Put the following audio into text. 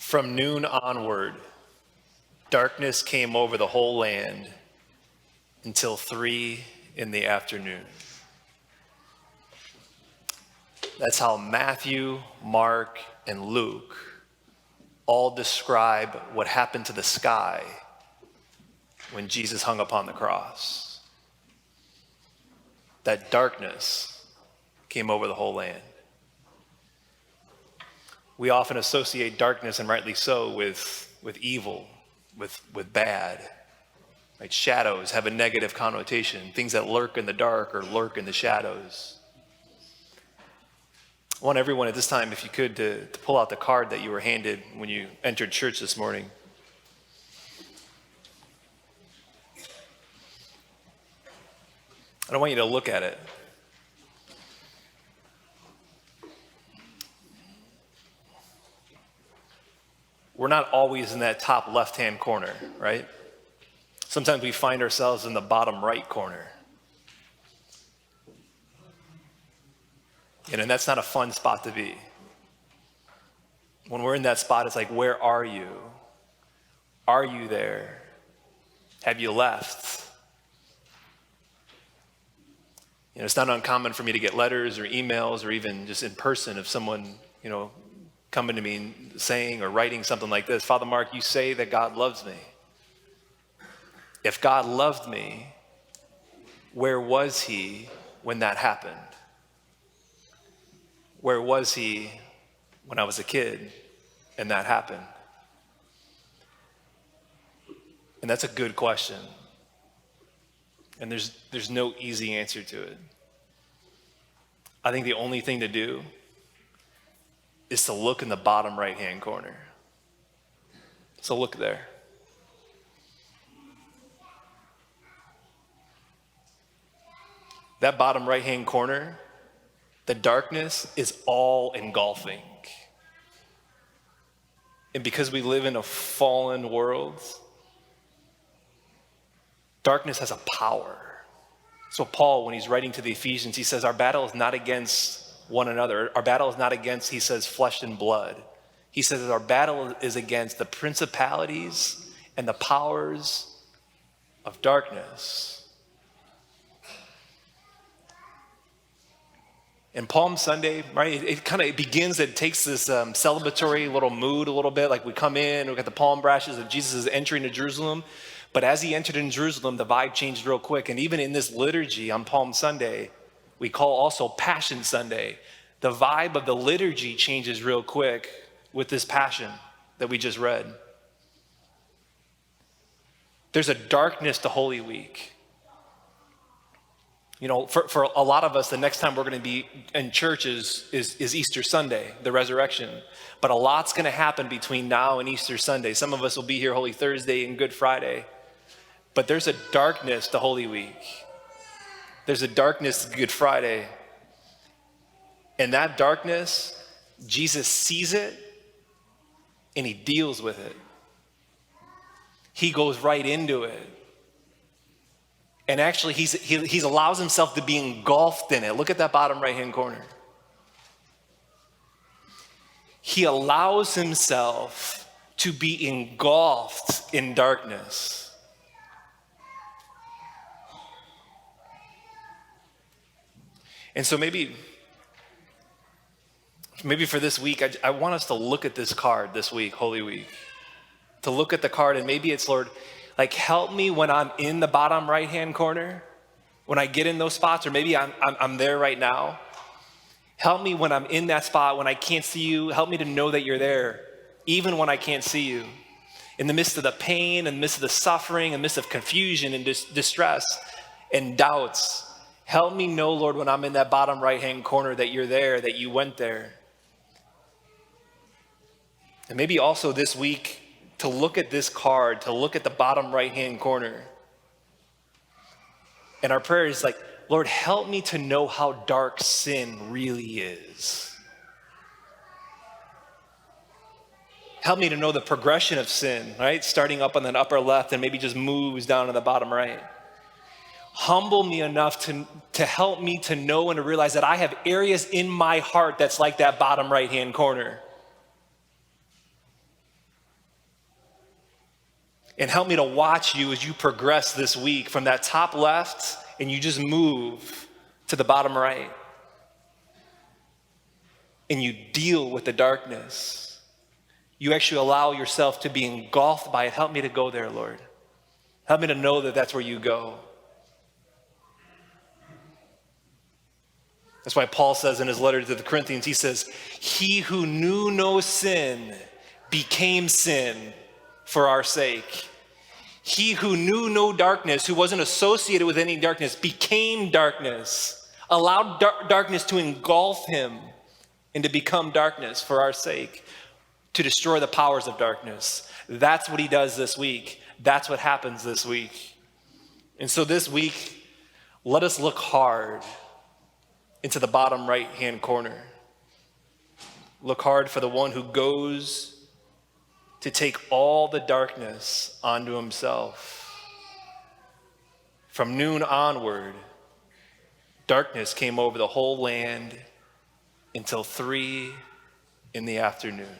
From noon onward, darkness came over the whole land until 3 in the afternoon. That's how Matthew, Mark, and Luke all describe what happened to the sky when Jesus hung upon the cross. That darkness came over the whole land. We often associate darkness, and rightly so, with evil, with bad. Right? Shadows have a negative connotation. Things that lurk in the dark or lurk in the shadows. I want everyone at this time, if you could, to pull out the card that you were handed when you entered church this morning. I don't want you to look at it. We're not always in that top left-hand corner, right? Sometimes we find ourselves in the bottom right corner. And that's not a fun spot to be. When we're in that spot, it's like, where are you? Are you there? Have you left? It's not uncommon for me to get letters or emails or even just in person of someone, coming to me and saying or writing something like this: Father Mark, you say that God loves me. If God loved me, where was he when that happened? Where was he when I was a kid and that happened? And that's a good question. And there's no easy answer to it. I think the only thing to do is to look in the bottom right-hand corner. So look there. That bottom right-hand corner, the darkness is all engulfing. And because we live in a fallen world, darkness has a power. So Paul, when he's writing to the Ephesians, he says, our battle is not against one another. Our battle is not against, he says, flesh and blood. He says that our battle is against the principalities and the powers of darkness. And Palm Sunday, right, it begins, it takes this celebratory little mood a little bit, like we come in, we got the palm branches of Jesus is entering to Jerusalem. But as he entered in Jerusalem, the vibe changed real quick. And even in this liturgy on Palm Sunday, we call also Passion Sunday, the vibe of the liturgy changes real quick with this passion that we just read. There's a darkness to Holy Week. For a lot of us, the next time we're going to be in church is Easter Sunday, the resurrection. But a lot's going to happen between now and Easter Sunday. Some of us will be here Holy Thursday and Good Friday. But there's a darkness to Holy Week. There's a darkness to Good Friday. And that darkness, Jesus sees it and he deals with it. He goes right into it. And actually, he allows himself to be engulfed in it. Look at that bottom right-hand corner. He allows himself to be engulfed in darkness. And so maybe for this week, I want us to look at this card this week, Holy Week. To look at the card, and maybe it's, Lord, like, help me when I'm in the bottom right-hand corner, when I get in those spots, or maybe I'm there right now. Help me when I'm in that spot, when I can't see you. Help me to know that you're there, even when I can't see you. In the midst of the pain, in the midst of the suffering, in the midst of confusion and distress and doubts, help me know, Lord, when I'm in that bottom right-hand corner, that you're there, that you went there. And maybe also this week, to look at this card, to look at the bottom right-hand corner. And our prayer is like, Lord, help me to know how dark sin really is. Help me to know the progression of sin, right? Starting up on the upper left and maybe just moves down to the bottom right. Humble me enough to help me to know and to realize that I have areas in my heart that's like that bottom right-hand corner. And help me to watch you as you progress this week from that top left and you just move to the bottom right. And you deal with the darkness. You actually allow yourself to be engulfed by it. Help me to go there, Lord. Help me to know that that's where you go. That's why Paul says in his letter to the Corinthians, he says, he who knew no sin became sin for our sake. He who knew no darkness, who wasn't associated with any darkness, became darkness, allowed darkness to engulf him and to become darkness for our sake, to destroy the powers of darkness. That's what he does this week. That's what happens this week. And so this week, let us look hard into the bottom right-hand corner. Look hard for the one who goes to take all the darkness onto himself. From noon onward, darkness came over the whole land until 3 in the afternoon.